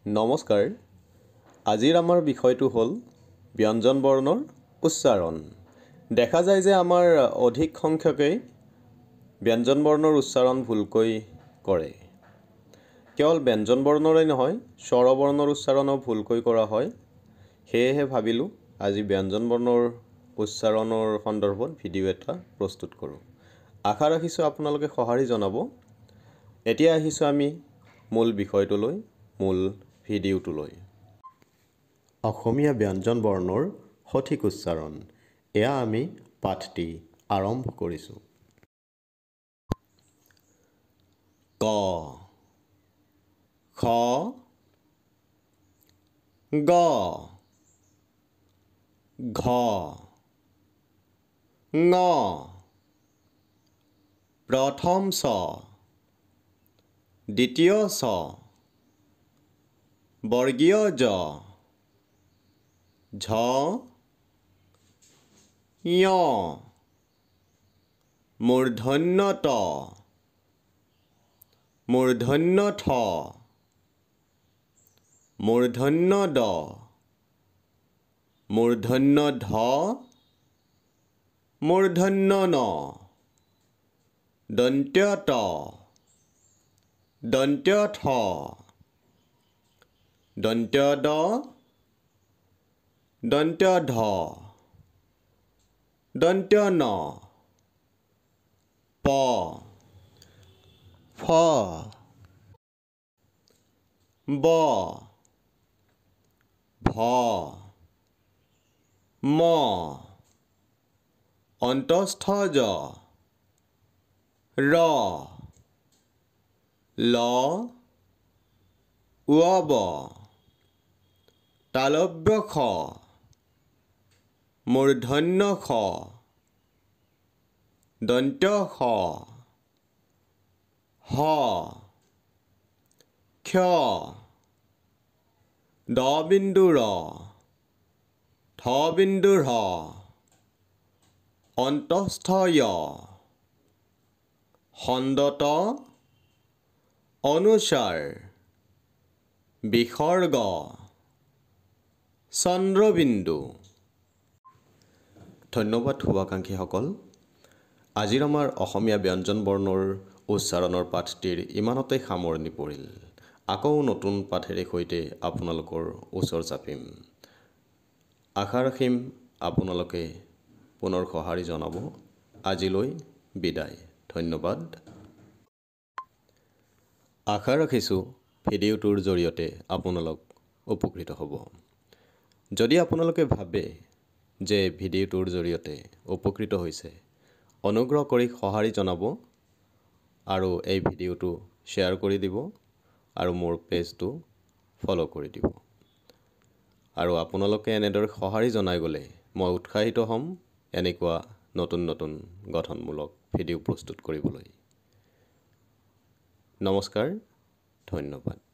নমস্কাৰ আজিৰ আমাৰ বিষয়টো হ'ল ব্যঞ্জন বৰ্ণৰ উচ্চাৰণ দেখা যায় যে আমাৰ অধিক সংখ্যকেই ব্যঞ্জন বৰ্ণৰ উচ্চাৰণ ভুলকৈ কৰে কেৱল ব্যঞ্জন বৰ্ণৰে নহয় স্বৰ বৰ্ণৰ উচ্চাৰণো ভুলকৈ কৰা হয় সেয়েহে ভাবিলোঁ আজি ব্যঞ্জন বৰ্ণৰ উচ্চাৰণৰ সন্দৰ্ভত ভিডিঅ' এটা প্ৰস্তুত কৰোঁ আশা ৰাখিছোঁ আপোনালোকে সঁহাৰি জনাব এতিয়া আহিছোঁ আমি মূল বিষয়টোলৈ মূল ভিডিঅ'টোলৈ অসমীয়া ব্যঞ্জন বৰ্ণৰ সঠিক উচ্চাৰণ এয়া আমি পাঠটি আৰম্ভ কৰিছোঁ ক খ গ ঘ ঙ প্ৰথম ছ দ্বিতীয় ছ বৰ্গীয় জ ঝ ঞ মূৰ্ধন্য ট মূৰ্ধন্য ঠ মূৰ্ধন্য ড মূৰ্ধন্য ধ মূৰ্ধন্য ন দন্ত্য ত দন্ত্য থ দন্ত্য দ দন্ত্য ধ দন্ত্য ন প ফ ব ভ ম অন্তস্থ জ ৰ ল ৱ তালব্য খ মূৰ্ধন্য খ দন্ত্য খ হ ক্ষ দ বিন্দু ৰ থ বিন্দু ৰ অন্তস্থ য় খণ্ডত অনুস্বাৰ বিসৰ্গ চন্দ্ৰবিন্দু ধন্যবাদ শুভাকাংক্ষীসকল আজিৰ আমাৰ অসমীয়া ব্যঞ্জন বৰ্ণৰ উচ্চাৰণৰ পাঠটিৰ ইমানতে সামৰণি পৰিল আকৌ নতুন পাঠেৰে সৈতে আপোনালোকৰ ওচৰ চাপিম আশা ৰাখিম আপোনালোকে পুনৰ সঁহাৰি জনাব আজিলৈ বিদায় ধন্যবাদ আশা ৰাখিছোঁ ভিডিঅ'টোৰ জৰিয়তে আপোনালোক উপকৃত হ'ব যদি আপোনালোকে ভাবে যে ভিডিঅ'টোৰ জৰিয়তে উপকৃত হৈছে অনুগ্ৰহ কৰি সঁহাৰি জনাব আৰু এই ভিডিঅ'টো শ্বেয়াৰ কৰি দিব আৰু মোৰ পেজটো ফ'ল' কৰি দিব আৰু আপোনালোকে এনেদৰে সঁহাৰি জনাই গ'লে মই উৎসাহিত হ'ম এনেকুৱা নতুন নতুন গঠনমূলক ভিডিঅ' প্ৰস্তুত কৰিবলৈ নমস্কাৰ ধন্যবাদ